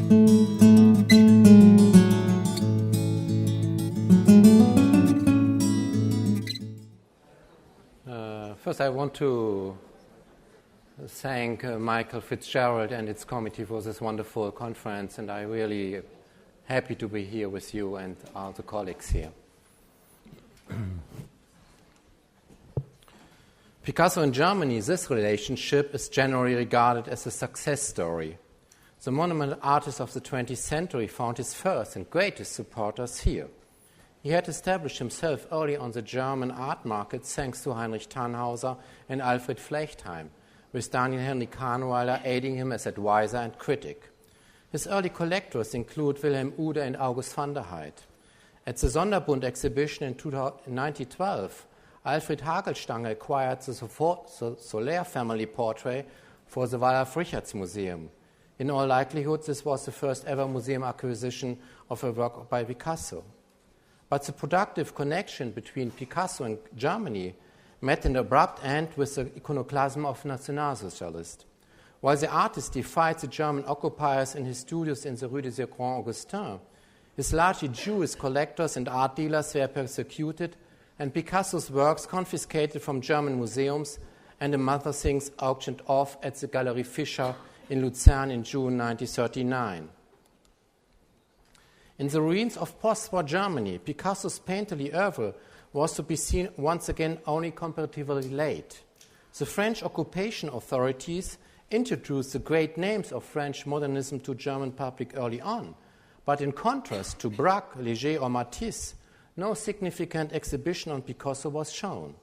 First, I want to thank Michael Fitzgerald and its committee for this wonderful conference, and I'm really happy to be here with you and all the colleagues here. Picasso and Germany, this relationship is generally regarded as a success story. The monumental artist of the 20th century found his first and greatest supporters here. He had established himself early on the German art market thanks to Heinrich Tannhauser and Alfred Flechtheim, with Daniel Henry Kahnweiler aiding him as advisor and critic. His early collectors include Wilhelm Uhde and August van der Heydt. At the Sonderbund exhibition in 1912, Alfred Hagelstange acquired the Soler family portrait for the Wallraf-Richartz Museum. In all likelihood, this was the first ever museum acquisition of a work by Picasso. But the productive connection between Picasso and Germany met an abrupt end with the iconoclasm of Nationalsocialists. While the artist defied the German occupiers in his studios in the Rue des Grand Augustin, his largely Jewish collectors and art dealers were persecuted, and Picasso's works confiscated from German museums and among other things auctioned off at the Galerie Fischer in Lucerne in June 1939. In the ruins of post-war Germany, Picasso's painterly oeuvre was to be seen once again only comparatively late. The French occupation authorities introduced the great names of French modernism to German public early on, but in contrast to Braque, Léger or Matisse, no significant exhibition on Picasso was shown.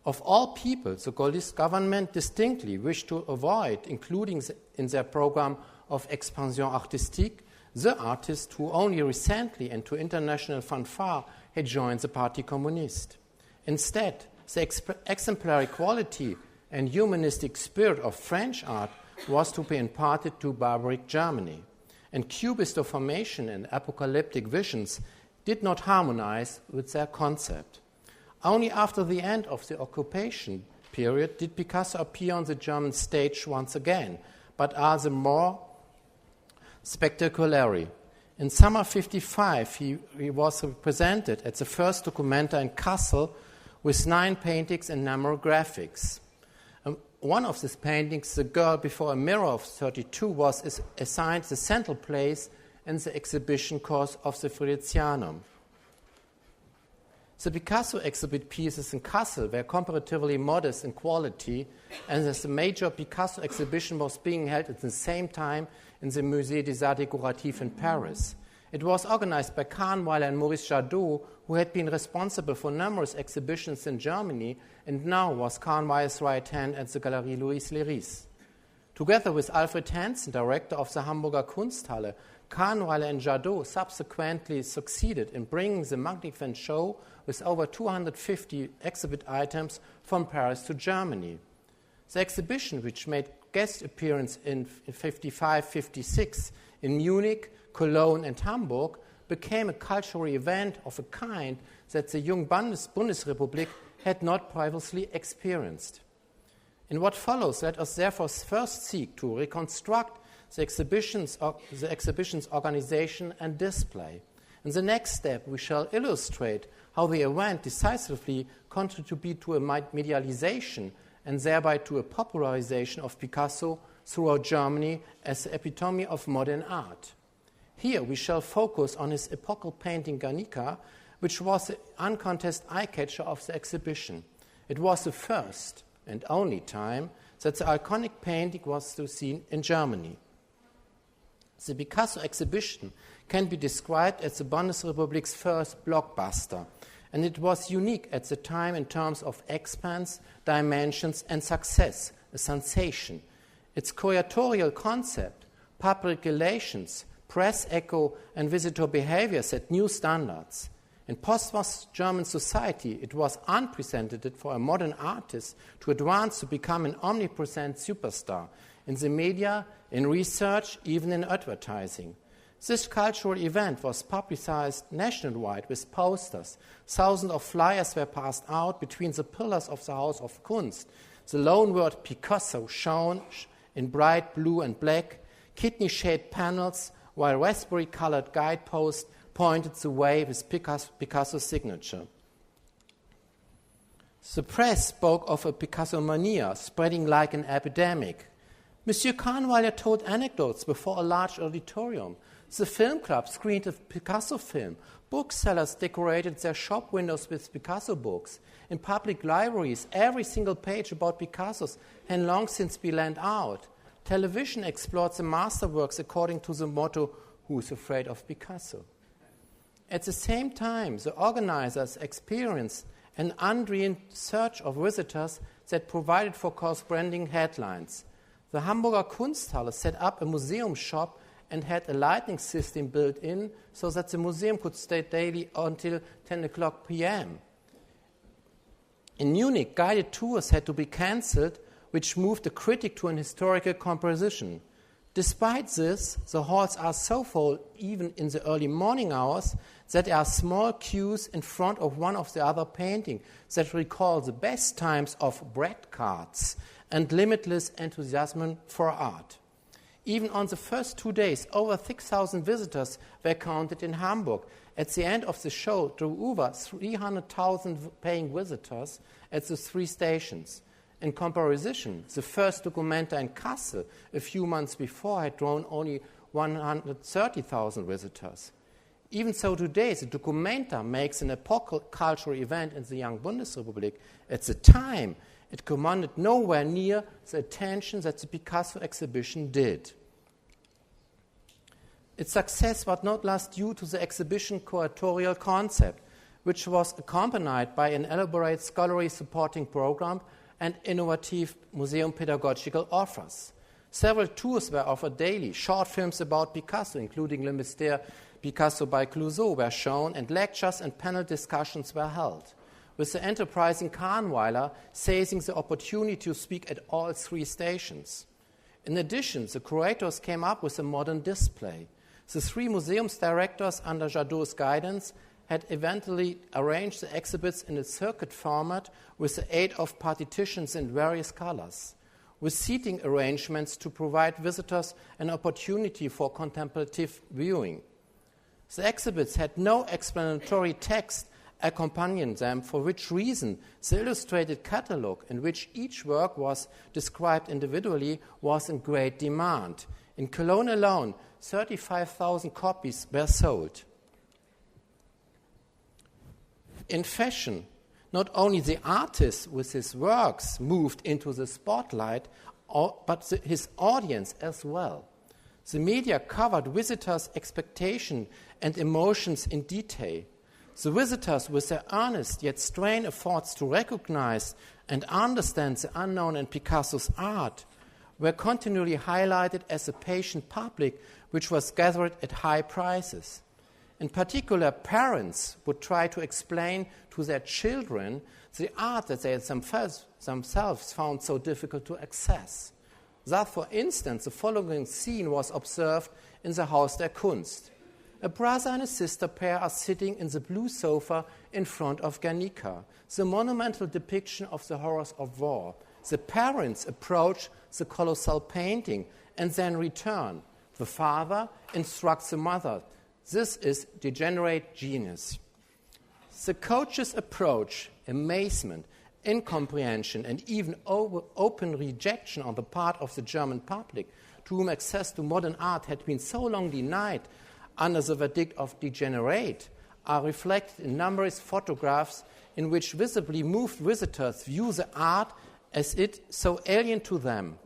Of all people, the Gaullist government distinctly wished to avoid including in their program of expansion artistique the artist who only recently and to international fanfare had joined the Parti Communiste. Instead, the exemplary quality and humanistic spirit of French art was to be imparted to barbaric Germany, and Cubist formation and apocalyptic visions did not harmonize with their concept. Only after the end of the occupation period did Picasso appear on the German stage once again, but as a more spectacularly. In summer 1955, he was represented at the first Documenta in Kassel with 9 paintings and numerographics. One of these paintings, The Girl Before a Mirror of 1932, was assigned the central place in the exhibition course of the Fridericianum. The Picasso exhibit pieces in Kassel were comparatively modest in quality, and as the major Picasso exhibition was being held at the same time in the Musée des Arts Décoratifs in Paris. It was organized by Kahnweiler and Maurice Jadot, who had been responsible for numerous exhibitions in Germany and now was Kahnweiler's right hand at the Galerie Louis Léris. Together with Alfred Hansen, director of the Hamburger Kunsthalle, Kahnweiler and Jadot subsequently succeeded in bringing the magnificent show with over 250 exhibit items from Paris to Germany. The exhibition, which made guest appearance in 1955-56 in Munich, Cologne and Hamburg, became a cultural event of a kind that the young Bundesrepublik had not previously experienced. In what follows, let us therefore first seek to reconstruct the exhibition's organization and display. In the next step, we shall illustrate how the event decisively contributed to a medialization and thereby to a popularization of Picasso throughout Germany as the epitome of modern art. Here we shall focus on his epochal painting Guernica, which was the uncontested eye-catcher of the exhibition. It was the first and only time that the iconic painting was to be seen in Germany. The Picasso exhibition can be described as the Bundesrepublik's first blockbuster, and it was unique at the time in terms of expanse, dimensions, and success, a sensation. Its curatorial concept, public relations, press echo, and visitor behavior set new standards. In post-war German society, it was unprecedented for a modern artist to advance to become an omnipresent superstar in the media, in research, even in advertising. This cultural event was publicized nationwide with posters. Thousands of flyers were passed out between the pillars of the House of Kunst. The lone word Picasso shown in bright blue and black, kidney-shaped panels while raspberry-colored guideposts pointed the way with Picasso's signature. The press spoke of a Picasso mania spreading like an epidemic. Monsieur Kahnweiler told anecdotes before a large auditorium. The film club screened a Picasso film. Booksellers decorated their shop windows with Picasso books. In public libraries, every single page about Picasso's had long since been lent out. Television explored the masterworks according to the motto, "Who's afraid of Picasso?" At the same time, the organizers experienced an undreamed surge of visitors that provided for corresponding headlines. The Hamburger Kunsthalle set up a museum shop and had a lighting system built in so that the museum could stay daily until 10 o'clock p.m. In Munich, guided tours had to be cancelled, which moved the critic to an historical composition. Despite this, the halls are so full, even in the early morning hours, that there are small queues in front of one of the other paintings that recall the best times of bread carts and limitless enthusiasm for art. Even on the first 2 days, over 6,000 visitors were counted in Hamburg. At the end of the show, there were over 300,000 paying visitors at the 3 stations. In comparison, the first Documenta in Kassel a few months before had drawn only 130,000 visitors. Even so today, the Documenta makes an epochal cultural event in the young Bundesrepublik. At the time, it commanded nowhere near the attention that the Picasso exhibition did. Its success was not last due to the exhibition curatorial concept, which was accompanied by an elaborate scholarly supporting program and innovative museum pedagogical offers. Several tours were offered daily. Short films about Picasso, including Le Mystère Picasso by Clouseau, were shown, and lectures and panel discussions were held, with the enterprising Kahnweiler seizing the opportunity to speak at all 3 stations. In addition, the curators came up with a modern display. The 3 museums directors, under Jadot's guidance, had eventually arranged the exhibits in a circuit format with the aid of partitions in various colors, with seating arrangements to provide visitors an opportunity for contemplative viewing. The exhibits had no explanatory text accompanying them, for which reason the illustrated catalogue, in which each work was described individually, was in great demand. In Cologne alone, 35,000 copies were sold. In fashion, not only the artist with his works moved into the spotlight, but his audience as well. The media covered visitors' expectation and emotions in detail. The visitors, with their earnest yet strained efforts to recognize and understand the unknown in Picasso's art, were continually highlighted as a patient public which was gathered at high prices. In particular, parents would try to explain to their children the art that they themselves found so difficult to access. Thus, for instance, the following scene was observed in the Haus der Kunst. A brother and a sister pair are sitting in the blue sofa in front of Guernica, the monumental depiction of the horrors of war. The parents approach the colossal painting and then return. The father instructs the mother. This is degenerate genius. The coach's approach, amazement, incomprehension, and even open rejection on the part of the German public, to whom access to modern art had been so long denied under the verdict of degenerate, are reflected in numerous photographs in which visibly moved visitors view the art as it so alien to them.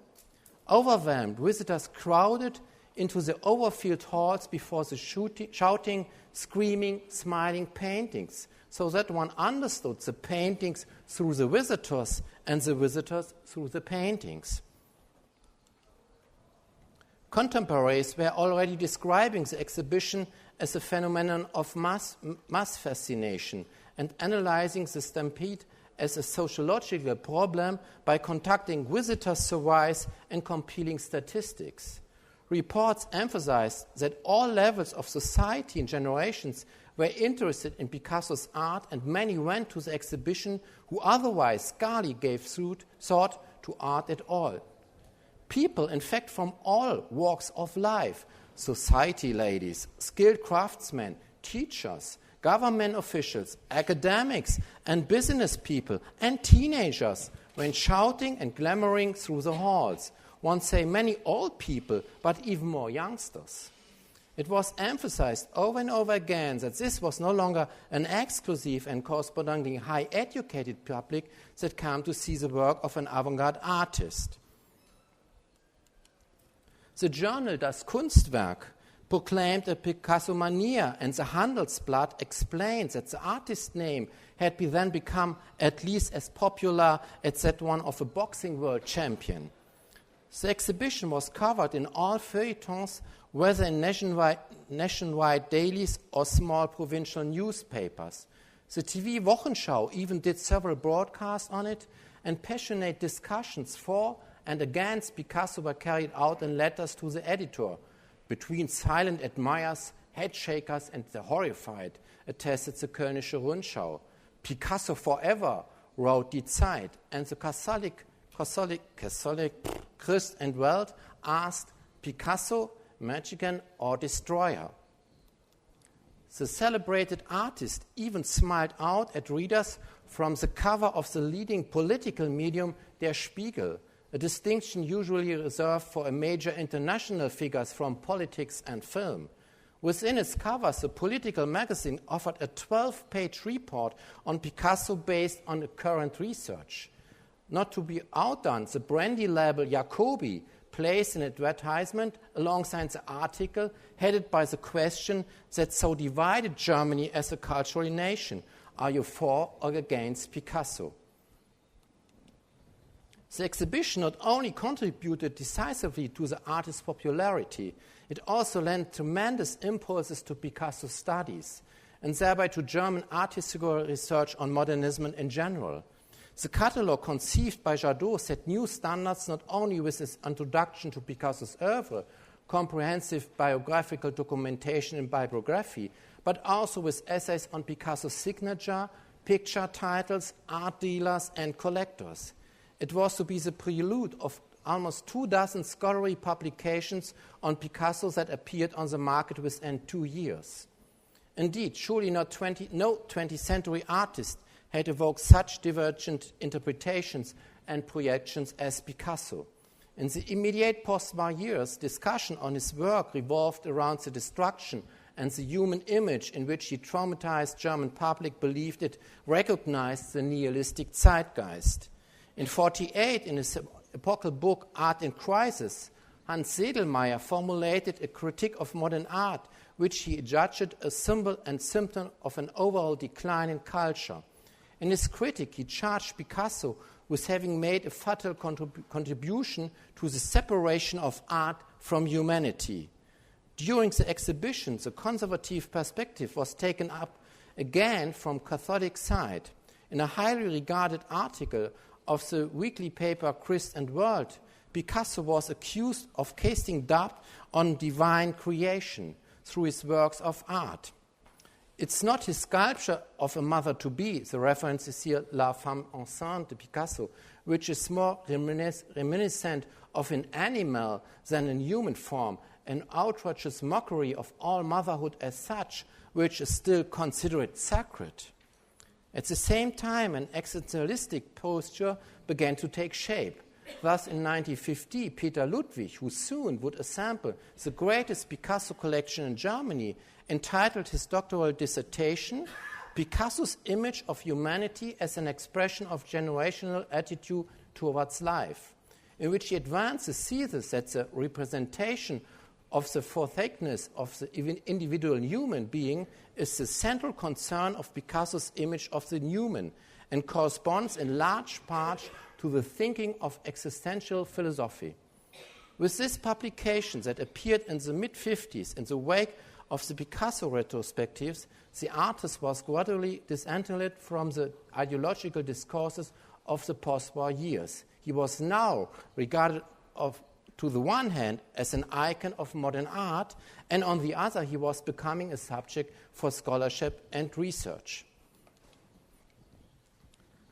Overwhelmed, visitors crowded into the overfilled halls before the shouting, screaming, smiling paintings, so that one understood the paintings through the visitors and the visitors through the paintings. Contemporaries were already describing the exhibition as a phenomenon of mass fascination and analyzing the stampede as a sociological problem by conducting visitor surveys and compiling statistics. Reports emphasized that all levels of society and generations were interested in Picasso's art, and many went to the exhibition who otherwise scarcely gave thought to art at all. People, in fact, from all walks of life, society ladies, skilled craftsmen, teachers, government officials, academics, and business people, and teenagers went shouting and clamoring through the halls. One say many old people, but even more youngsters. It was emphasized over and over again that this was no longer an exclusive and correspondingly high-educated public that came to see the work of an avant-garde artist. The journal Das Kunstwerk proclaimed a Picasso mania, and the Handelsblatt explained that the artist's name had then become at least as popular as that one of a boxing world champion. The exhibition was covered in all feuilletons, whether in nationwide dailies or small provincial newspapers. The TV Wochenschau even did several broadcasts on it, and passionate discussions for and against Picasso were carried out in letters to the editor, between silent admirers, headshakers, and the horrified, attested the Kölnische Rundschau. Picasso forever, wrote Die Zeit, and the Catholic Christ and Welt asked, Picasso, magician or destroyer? The celebrated artist even smiled out at readers from the cover of the leading political medium Der Spiegel, a distinction usually reserved for a major international figures from politics and film. Within its covers, the political magazine offered a 12-page report on Picasso based on current research. Not to be outdone, the brandy label Jacobi placed an advertisement alongside the article headed by the question that so divided Germany as a cultural nation. Are you for or against Picasso? The exhibition not only contributed decisively to the artist's popularity, it also lent tremendous impulses to Picasso studies, and thereby to German art historical research on modernism in general. The catalogue conceived by Jadot set new standards not only with its introduction to Picasso's oeuvre, comprehensive biographical documentation and bibliography, but also with essays on Picasso's signature, picture titles, art dealers, and collectors. It was to be the prelude of almost 24 scholarly publications on Picasso that appeared on the market within 2 years. Indeed, surely no 20th century artist had evoked such divergent interpretations and projections as Picasso. In the immediate post-war years, discussion on his work revolved around the destruction and the human image in which the traumatized German public believed it recognized the nihilistic zeitgeist. In 1948, in his epochal book Art in Crisis, Hans Sedlmayr formulated a critique of modern art, which he judged a symbol and symptom of an overall decline in culture. In his critique, he charged Picasso with having made a fatal contribution to the separation of art from humanity. During the exhibition, the conservative perspective was taken up again from Catholic side. In a highly regarded article of the weekly paper Christ and World, Picasso was accused of casting doubt on divine creation through his works of art. It's not his sculpture of a mother-to-be, the reference is here La Femme Enceinte de Picasso, which is more reminiscent of an animal than in human form, an outrageous mockery of all motherhood as such, which is still considered sacred. At the same time, an existentialistic posture began to take shape. Thus, in 1950, Peter Ludwig, who soon would assemble the greatest Picasso collection in Germany, entitled his doctoral dissertation, Picasso's Image of Humanity as an Expression of Generational Attitude Towards Life, in which he advanced the thesis that the representation of the forthakeness of the individual human being is the central concern of Picasso's image of the human and corresponds in large part to the thinking of existential philosophy. With this publication that appeared in the mid-50s in the wake of the Picasso retrospectives, the artist was gradually disentangled from the ideological discourses of the post-war years. He was now regarded to the one hand as an icon of modern art, and on the other he was becoming a subject for scholarship and research.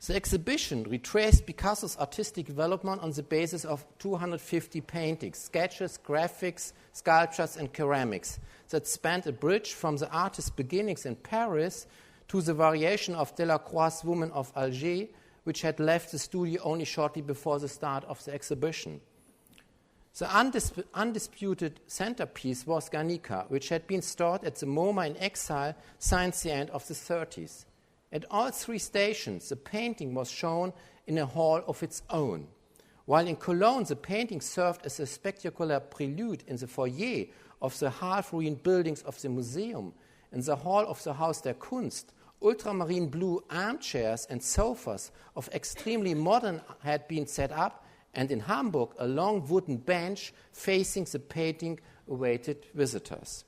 The exhibition retraced Picasso's artistic development on the basis of 250 paintings, sketches, graphics, sculptures, and ceramics that spanned a bridge from the artist's beginnings in Paris to the variation of Delacroix's Woman of Alger, which had left the studio only shortly before the start of the exhibition. The undisputed centerpiece was Guernica, which had been stored at the MoMA in exile since the end of the 30s. At all three stations, the painting was shown in a hall of its own. While in Cologne, the painting served as a spectacular prelude in the foyer of the half-ruined buildings of the museum. In the hall of the Haus der Kunst, ultramarine blue armchairs and sofas of extremely modern had been set up, and in Hamburg, a long wooden bench facing the painting awaited visitors.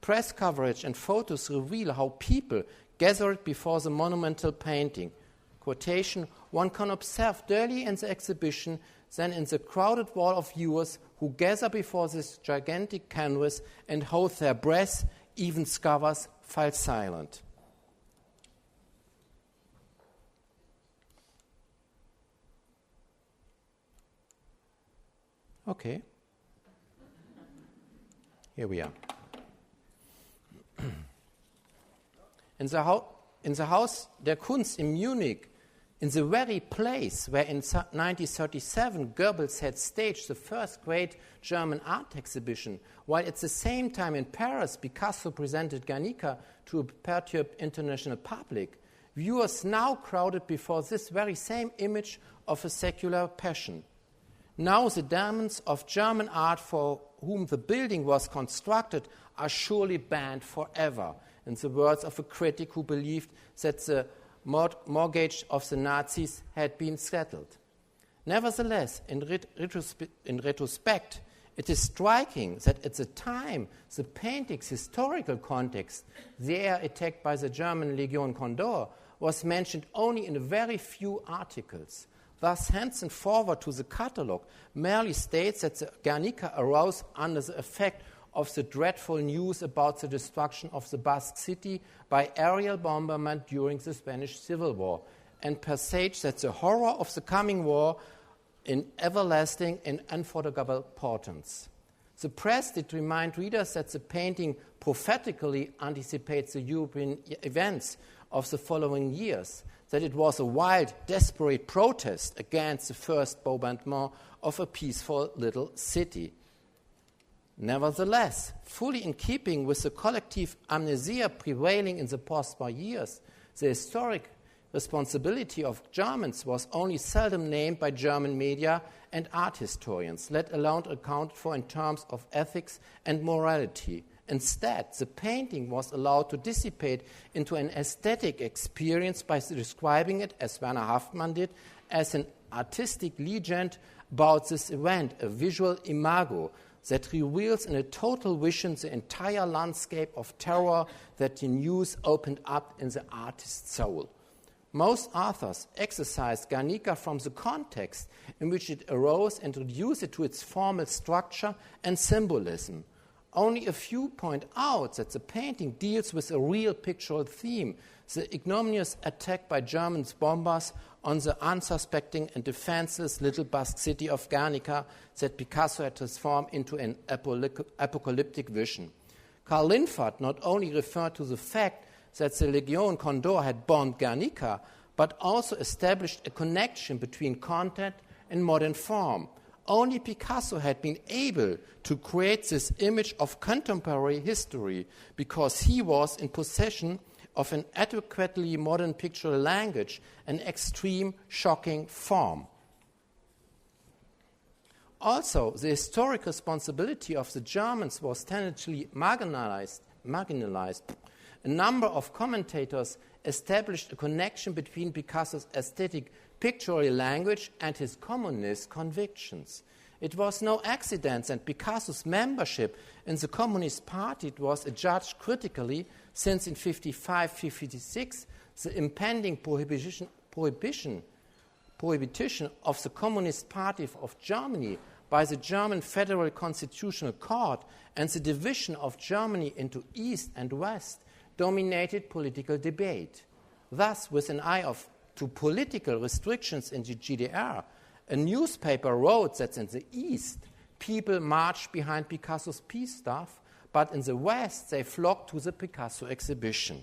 Press coverage and photos reveal how people gathered before the monumental painting. Quotation, one can observe early in the exhibition than in the crowded wall of viewers who gather before this gigantic canvas and hold their breath, even scholars fell silent. Okay. Here we are. In the Haus der Kunst in Munich, in the very place where in 1937 Goebbels had staged the first great German art exhibition, while at the same time in Paris Picasso presented Guernica to a perturbed international public, viewers now crowded before this very same image of a secular passion. Now the diamonds of German art for whom the building was constructed are surely banned forever, in the words of a critic who believed that the mortgage of the Nazis had been settled. Nevertheless, in retrospect, it is striking that at the time the painting's historical context, the air attacked by the German Legion Condor, was mentioned only in a very few articles. Thus, Hansen forward to the catalogue merely states that the Guernica arose under the effect of the dreadful news about the destruction of the Basque city by aerial bombardment during the Spanish Civil War, and presaged that the horror of the coming war in everlasting and unforgettable portents. The press did remind readers that the painting prophetically anticipates the European events of the following years, that it was a wild, desperate protest against the first bombardment of a peaceful little city. Nevertheless, fully in keeping with the collective amnesia prevailing in the post-war years, the historic responsibility of Germans was only seldom named by German media and art historians, let alone accounted for in terms of ethics and morality. Instead, the painting was allowed to dissipate into an aesthetic experience by describing it, as Werner Haftmann did, as an artistic legend about this event, a visual imago that reveals in a total vision the entire landscape of terror that the news opened up in the artist's soul. Most authors exercised Guernica from the context in which it arose and reduced it to its formal structure and symbolism. Only a few point out that the painting deals with a real pictorial theme, the ignominious attack by German bombers on the unsuspecting and defenseless little Basque city of Guernica that Picasso had transformed into an apocalyptic vision. Karl Linfert not only referred to the fact that the Legion Condor had bombed Guernica, but also established a connection between content and modern form. Only Picasso had been able to create this image of contemporary history because he was in possession of an adequately modern pictorial language, an extreme, shocking form. Also, the historic responsibility of the Germans was tangentially marginalized. A number of commentators established a connection between Picasso's aesthetic pictorial language and his communist convictions. It was no accident that Picasso's membership in the Communist Party was adjudged critically, since in 1955-1956 the impending prohibition of the Communist Party of Germany by the German Federal Constitutional Court and the division of Germany into East and West dominated political debate. Thus, with an eye to to political restrictions in the GDR, a newspaper wrote that in the East, people marched behind Picasso's peace staff, but in the West, they flocked to the Picasso exhibition.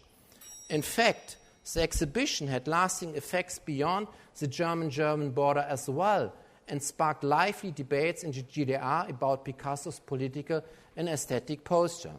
In fact, the exhibition had lasting effects beyond the German border as well, and sparked lively debates in the GDR about Picasso's political and aesthetic posture.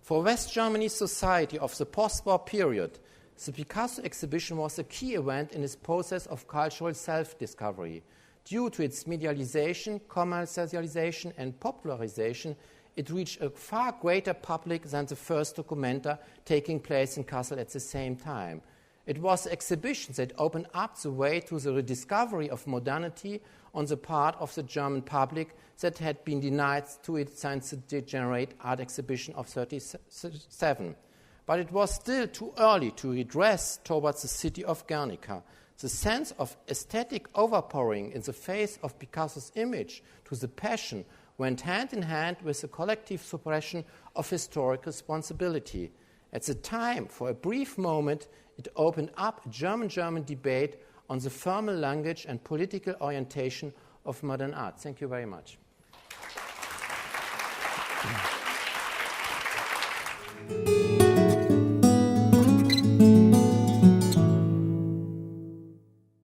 For West Germany's society of the post-war period, the Picasso exhibition was a key event in its process of cultural self-discovery. Due to its medialization, commercialization, and popularization, it reached a far greater public than the first documenta taking place in Kassel at the same time. It was the exhibition that opened up the way to the rediscovery of modernity on the part of the German public that had been denied to it since the degenerate art exhibition of 1937. But it was still too early to redress towards the city of Guernica. The sense of aesthetic overpowering in the face of Picasso's image to the passion went hand in hand with the collective suppression of historic responsibility. At the time, for a brief moment, it opened up a German debate on the formal language and political orientation of modern art. Thank you very much.